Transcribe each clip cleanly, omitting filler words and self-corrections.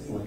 This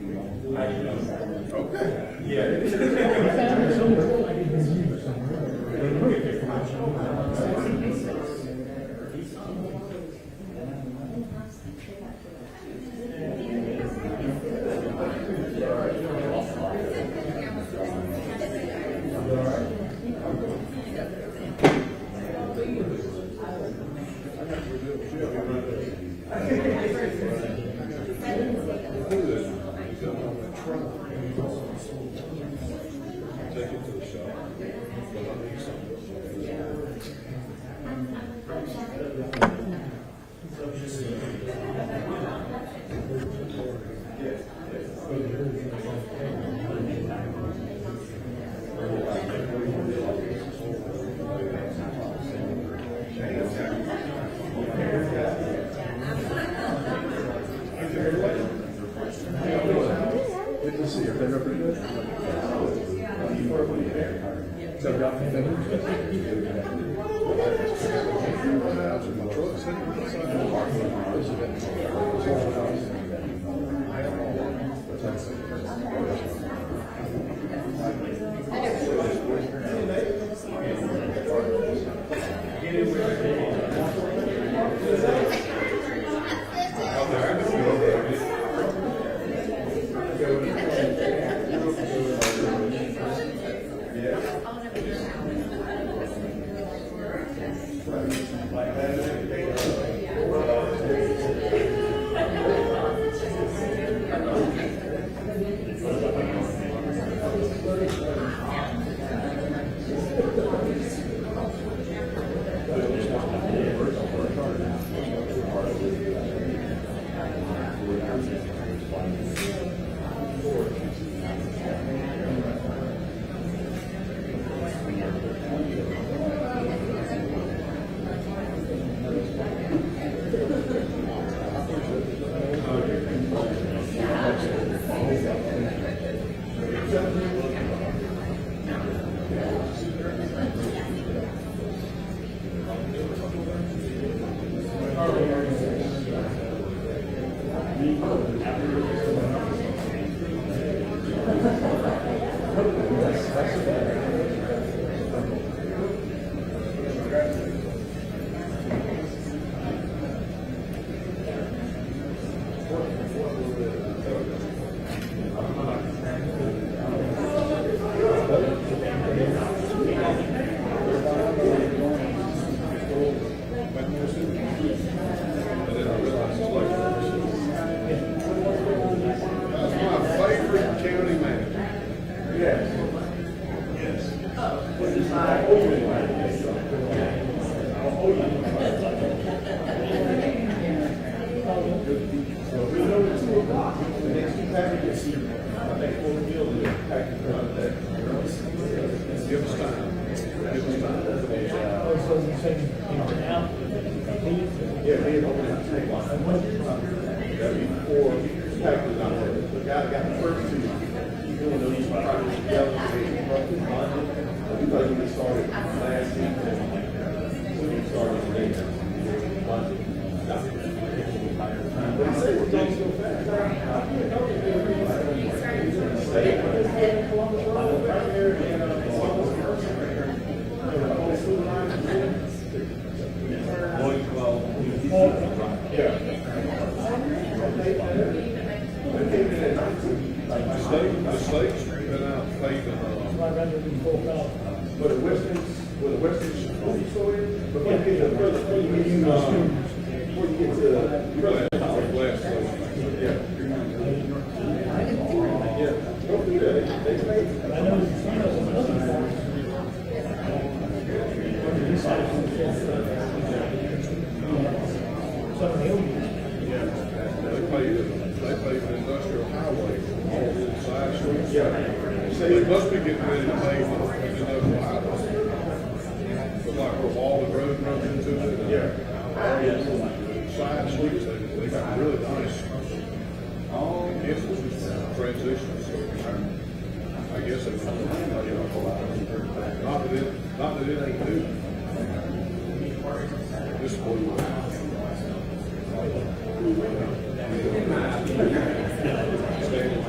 is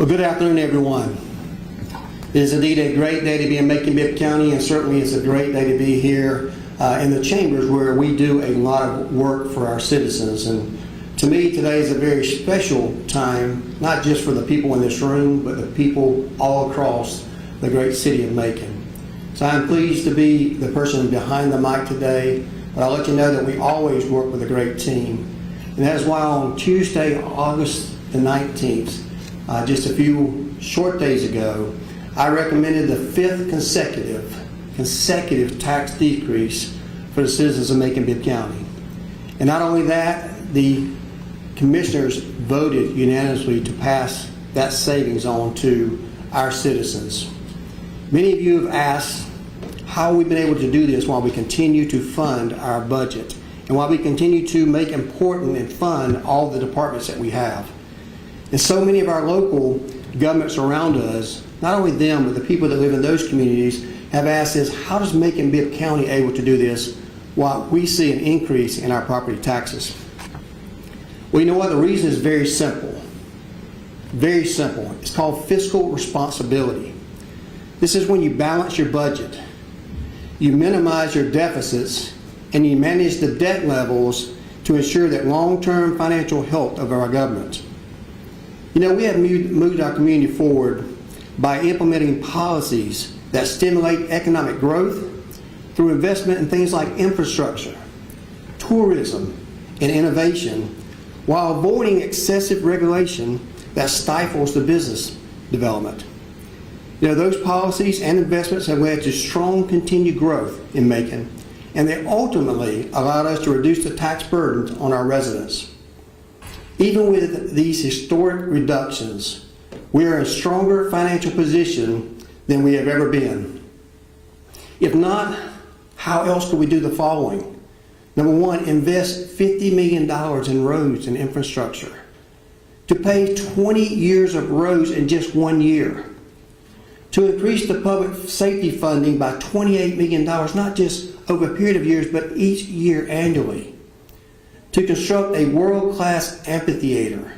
Well, good afternoon, everyone. It is indeed a great day to be in Macon County, and certainly it's a great day to be here in the chambers where we do a lot of work for our citizens. And to me, today is a very special time, not just for the people in this room, but the people all across the great city of Macon. So I'm pleased to be the person behind the mic today, but I'll let you know that we always work with a great team. And that is why on Tuesday, August the 19th, just a few short days ago, I recommended the 5th consecutive tax decrease for the citizens of Macon County. And not only that, the commissioners voted unanimously to pass that savings on to our citizens. Many of you have asked how we've been able to do this while we continue to fund our budget and while we continue to make important and fund all the departments that we have. And so many of our local governments around us, not only them, but the people that live in those communities, have asked us, how does Macon-Bibb County able to do this while we see an increase in our property taxes? Well, you know what? The reason is very simple. Very simple. It's called fiscal responsibility. This is when you balance your budget, you minimize your deficits, and you manage the debt levels to ensure that long-term financial health of our government. You know, we have moved our community forward by implementing policies that stimulate economic growth through investment in things like infrastructure, tourism, and innovation, while avoiding excessive regulation that stifles the business development. You know, those policies and investments have led to strong continued growth in Macon, and they ultimately allowed us to reduce the tax burden on our residents. Even with these historic reductions, we are in a stronger financial position than we have ever been. If not, how else could we do the following? Number one, invest $50 million in roads and infrastructure. To pay 20 years of roads in just 1 year. To increase the public safety funding by $28 million, not just over a period of years, but each year annually. To construct a world-class amphitheater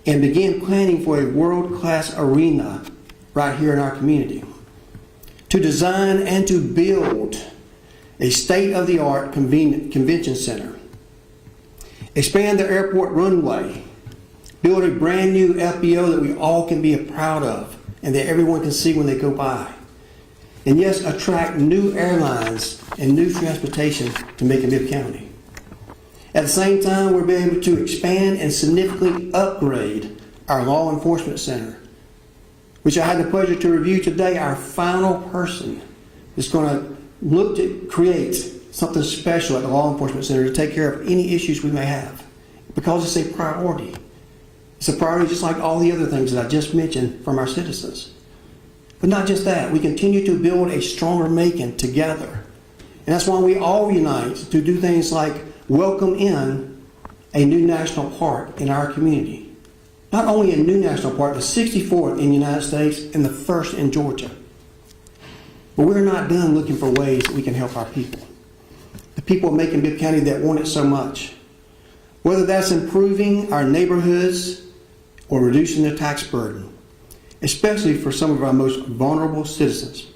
and begin planning for a world-class arena right here in our community. To design and to build a state-of-the-art convention center. Expand the airport runway. Build a brand new FBO that we all can be proud of and that everyone can see when they go by. And yes, attract new airlines and new transportation to Macon-Bibb County. At the same time, we'll be able to expand and significantly upgrade our law enforcement center, which I had the pleasure to review today. Our final person is going to look to create something special at the law enforcement center to take care of any issues we may have, because it's a priority. It's a priority just like all the other things that I just mentioned from our citizens. But not just that, we continue to build a stronger Macon together. And that's why we all unite to do things like welcome in a new national park in our community. Not only a new national park, the 64th in the United States and the 1st in Georgia. But we're not done looking for ways that we can help our people. The people of Macon-Bibb County that want it so much. Whether that's improving our neighborhoods or reducing the tax burden, especially for some of our most vulnerable citizens.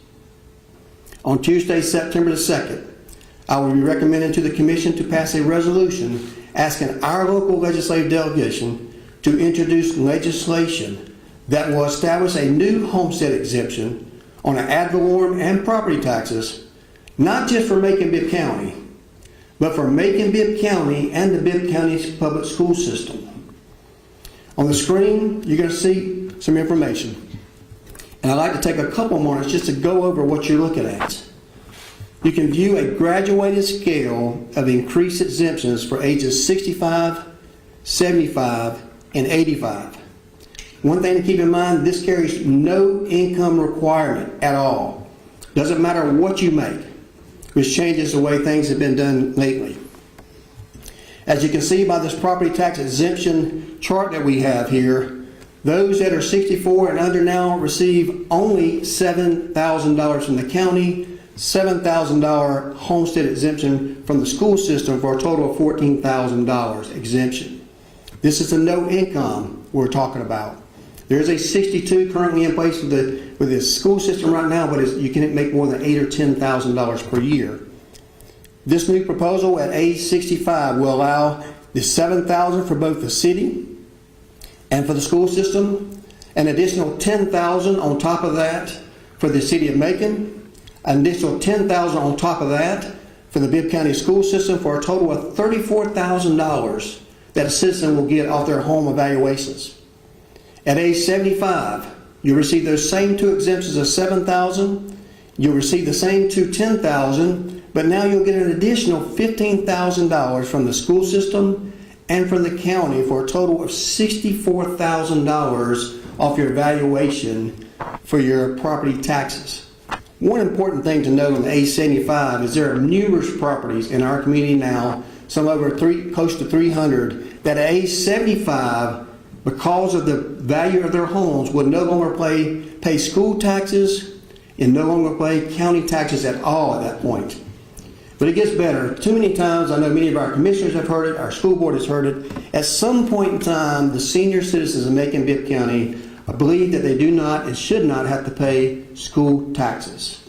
On Tuesday, September the 2nd, I will be recommending to the Commission to pass a resolution asking our local legislative delegation to introduce legislation that will establish a new homestead exemption on ad valorem and property taxes, not just for Macon-Bibb County, but for Macon-Bibb County and the Bibb County's public school system. On the screen, you're going to see some information. And I'd like to take a couple moments just to go over what you're looking at. You can view a graduated scale of increased exemptions for ages 65, 75, and 85. One thing to keep in mind, this carries no income requirement at all. Doesn't matter what you make, which changes the way things have been done lately. As you can see by this property tax exemption chart that we have here, those that are 64 and under now receive only $7,000 from the county, $7,000 homestead exemption from the school system for a total of $14,000 exemption. This is the no income we're talking about. There's a 62 currently in place with the school system right now, but you can't make more than $8,000 or $10,000 per year. This new proposal at age 65 will allow the $7,000 for both the city and for the school system, an additional $10,000 on top of that for the city of Macon, an additional $10,000 on top of that for the Bibb County school system, for a total of $34,000 that a citizen will get off their home evaluations. At age 75, you'll receive those same two exemptions of $7,000. You'll receive the same two $10,000, but now you'll get an additional $15,000 from the school system and from the county, for a total of $64,000 off your evaluation for your property taxes. One important thing to note on the age 75 is there are numerous properties in our community now, some close to 300, that at age 75, because of the value of their homes, would no longer pay school taxes and no longer pay county taxes at all at that point. But it gets better. Too many times, I know many of our commissioners have heard it, our school board has heard it, at some point in time, the senior citizens of Macon Bibb County believe that they do not and should not have to pay school taxes.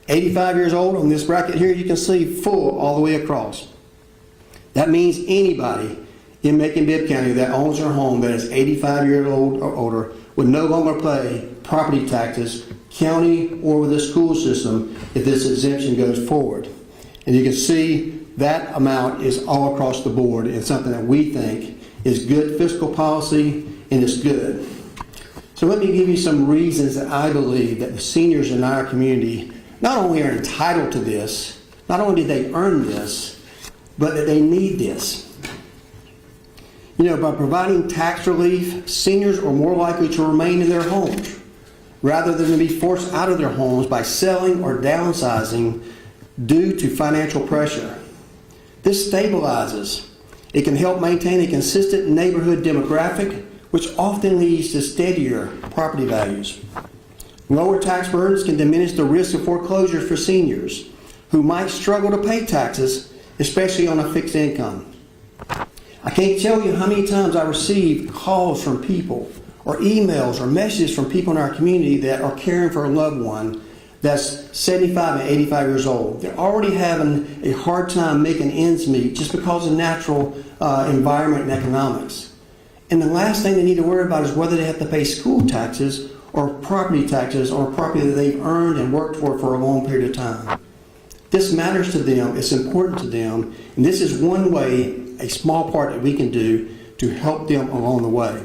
85 years old, on this bracket here, you can see full all the way across. That means anybody in Macon Bibb County that owns their home that is 85 years old or older would no longer pay property taxes, county or with the school system, if this exemption goes forward. And you can see that amount is all across the board, and something that we think is good fiscal policy, and it's good. So let me give you some reasons that I believe that the seniors in our community not only are entitled to this, not only do they earn this, but that they need this. You know, by providing tax relief, seniors are more likely to remain in their homes rather than to be forced out of their homes by selling or downsizing due to financial pressure. This stabilizes. It can help maintain a consistent neighborhood demographic, which often leads to steadier property values. Lower tax burdens can diminish the risk of foreclosure for seniors who might struggle to pay taxes, especially on a fixed income. I can't tell you how many times I receive calls from people or emails or messages from people in our community that are caring for a loved one that's 75 and 85 years old. They're already having a hard time making ends meet just because of natural environment and economics. And the last thing they need to worry about is whether they have to pay school taxes or property taxes on property that they've earned and worked for a long period of time. This matters to them, it's important to them, and this is one way, a small part that we can do to help them along the way.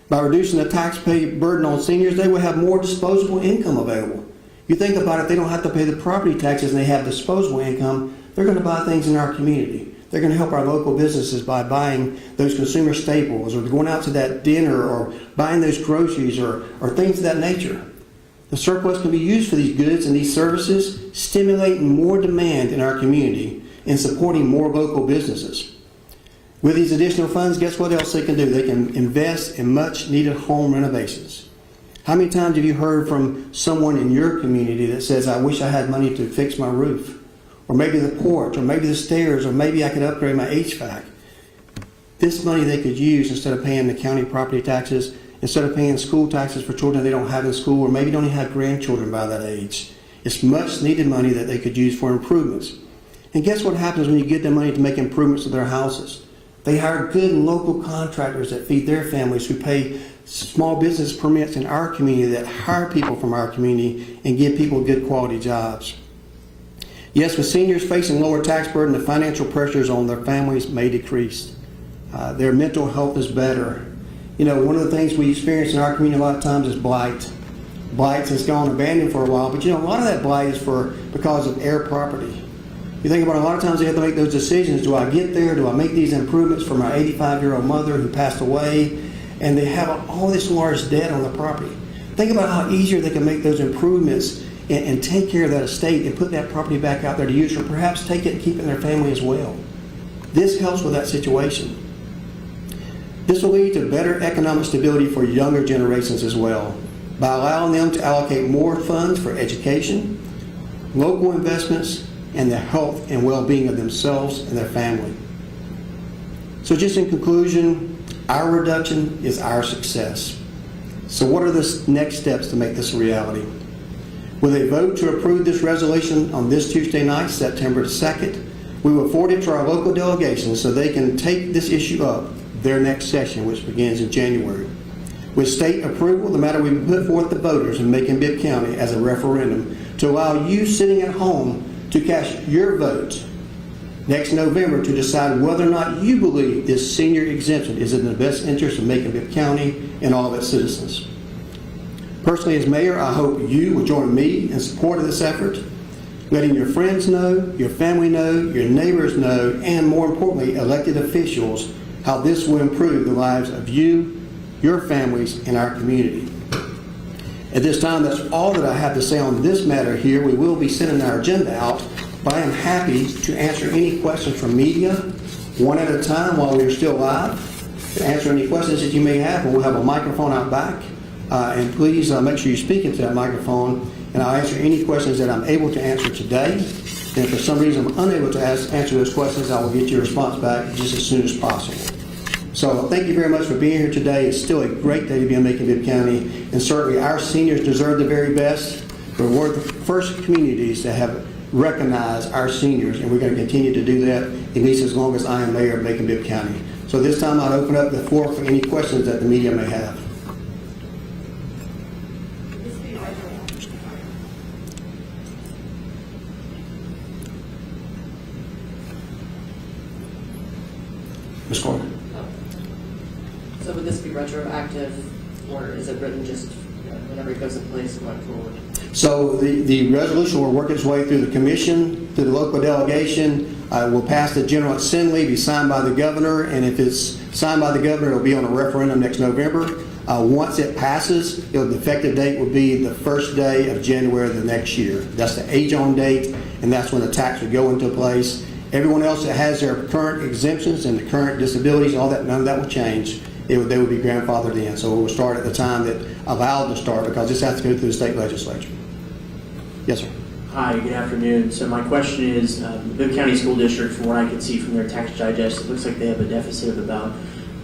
By reducing the tax pay burden on seniors, they will have more disposable income available. You think about it, they don't have to pay the property taxes and they have disposable income, they're going to buy things in our community. They're going to help our local businesses by buying those consumer staples, or going out to that dinner, or buying those groceries, or things of that nature. The surplus can be used for these goods and these services, stimulating more demand in our community and supporting more local businesses. With these additional funds, guess what else they can do? They can invest in much needed home renovations. How many times have you heard from someone in your community that says, I wish I had money to fix my roof, or maybe the porch, or maybe the stairs, or maybe I could upgrade my HVAC? This money they could use instead of paying the county property taxes, instead of paying school taxes for children they don't have in school, or maybe don't even have grandchildren by that age. It's much needed money that they could use for improvements. And guess what happens when you give them money to make improvements to their houses? They hire good local contractors that feed their families, who pay small business permits in our community, that hire people from our community and give people good quality jobs. Yes, with seniors facing lower tax burden, the financial pressures on their families may decrease. Their mental health is better. You know, one of the things we experience in our community a lot of times is blight. Blight has gone abandoned for a while, but you know, a lot of that blight is because of air property. You think about it, a lot of times they have to make those decisions. Do I get there? Do I make these improvements for my 85-year-old mother who passed away? And they have all this large debt on the property. Think about how easier they can make those improvements and take care of that estate and put that property back out there to use, or perhaps take it and keep it in their family as well. This helps with that situation. This will lead to better economic stability for younger generations as well, by allowing them to allocate more funds for education, local investments, and the health and well-being of themselves and their family. So just in conclusion, our reduction is our success. So what are the next steps to make this a reality? With a vote to approve this resolution on this Tuesday night, September 2nd, we will forward it to our local delegations so they can take this issue up their next session, which begins in January. With state approval, the matter will be put forth to voters in Macon-Bibb County as a referendum to allow you sitting at home to cast your vote next November to decide whether or not you believe this senior exemption is in the best interest of Macon-Bibb County and all of its citizens. Personally, as mayor, I hope you will join me in support of this effort, letting your friends know, your family know, your neighbors know, and more importantly, elected officials, how this will improve the lives of you, your families, and our community. At this time, that's all that I have to say on this matter here. We will be sending our agenda out, but I am happy to answer any questions from media, one at a time while we are still live, to answer any questions that you may have, and we'll have a microphone out back. And please make sure you speak into that microphone, and I'll answer any questions that I'm able to answer today. And if for some reason I'm unable to answer those questions, I will get your response back just as soon as possible. So thank you very much for being here today. It's still a great day to be in Macon-Bibb County, and certainly our seniors deserve the very best. We're one of the first communities that have recognized our seniors, and we're going to continue to do that at least as long as I am mayor of Macon-Bibb County. So this time I'll open up the floor for any questions that the media may have. Ms. Carter. So would this be retroactive, or is it written just whenever it goes in place going forward? So the resolution will work its way through the commission, through the local delegation, will pass the General Assembly, be signed by the governor, and if it's signed by the governor, it'll be on a referendum next November. Once it passes, the effective date will be the first day of January of the next year. That's the age-on date, and that's when the tax would go into place. Everyone else that has their current exemptions and the current disabilities, all that, none of that will change. They would be grandfathered in. So it will start at the time that allowed to start, because this has to go through the state legislature. Yes, sir. Hi, good afternoon. So my question is, Bibb County School District, from what I can see from their tax digest, it looks like they have a deficit of about,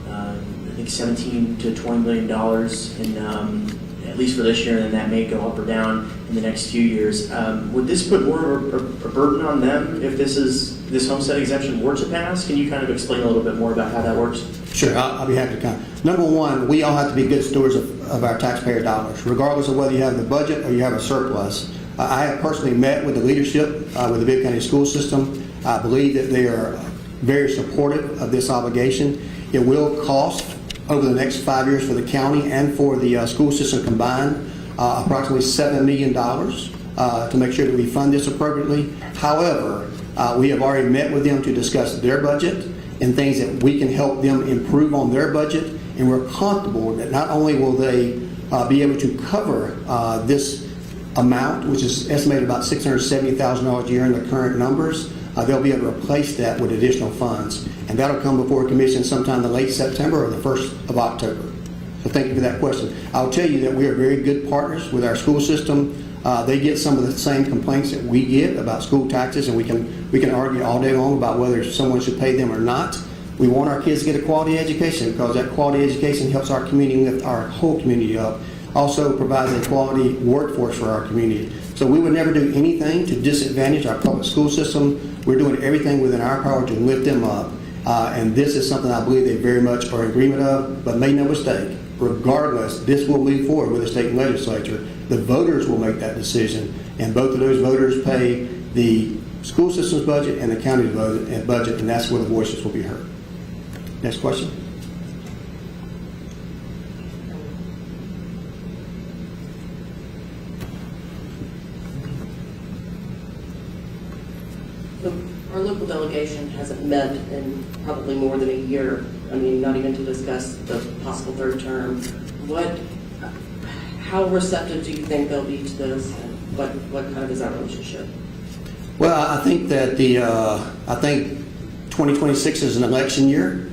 I think, $17 to $20 million, and at least for this year, and then that may go up or down in the next few years. Would this put more of a burden on them if this homestead exemption were to pass? Can you kind of explain a little bit more about how that works? Sure, I'll be happy to comment. Number one, we all have to be good stewards of our taxpayer dollars, regardless of whether you have the budget or you have a surplus. I have personally met with the leadership with the Bibb County school system. I believe that they are very supportive of this obligation. It will cost over the next 5 years for the county and for the school system combined approximately $7 million to make sure that we fund this appropriately. However, we have already met with them to discuss their budget and things that we can help them improve on their budget, and we're comfortable that not only will they be able to cover this amount, which is estimated about $670,000 a year in the current numbers, they'll be able to replace that with additional funds. And that'll come before commission sometime in late September or the 1st of October. So thank you for that question. I'll tell you that we are very good partners with our school system. They get some of the same complaints that we get about school taxes, and we can argue all day long about whether someone should pay them or not. We want our kids to get a quality education, because that quality education helps our community lift our whole community up. Also provides a quality workforce for our community. So we would never do anything to disadvantage our public school system. We're doing everything within our power to lift them up. And this is something I believe they very much are in agreement of, but make no mistake, regardless, this will move forward with the state legislature. The voters will make that decision, and both of those voters pay the school system's budget and the county's budget, and that's where the voices will be heard. Next question. Our local delegation hasn't met in probably more than a year. I mean, not even to discuss the possible third term. How receptive do you think they'll be to this? And what kind of is our relationship? Well, I think that 2026 is an election year.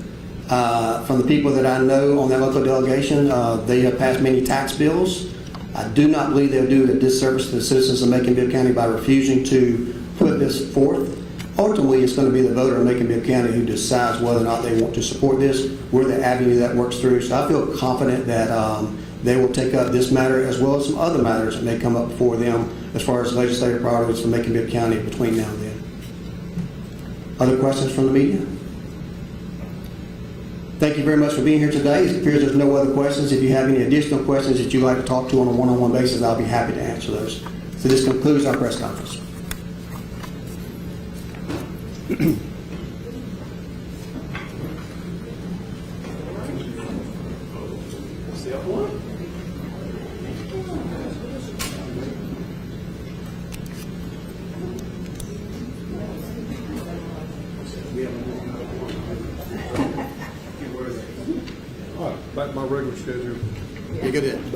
From the people that I know on that local delegation, they have passed many tax bills. I do not believe they'll do a disservice to the citizens of Macon-Bibb County by refusing to put this forth. Ultimately, it's going to be the voter of Macon-Bibb County who decides whether or not they want to support this. We're the avenue that works through. So I feel confident that they will take up this matter as well as some other matters that may come up before them as far as legislative priorities for Macon County between now and then. Other questions from the media? Thank you very much for being here today. It appears there's no other questions. If you have any additional questions that you'd like to talk to on a one-on-one basis, I'll be happy to answer those. So this concludes our press conference. All right, back to my regular schedule. You good?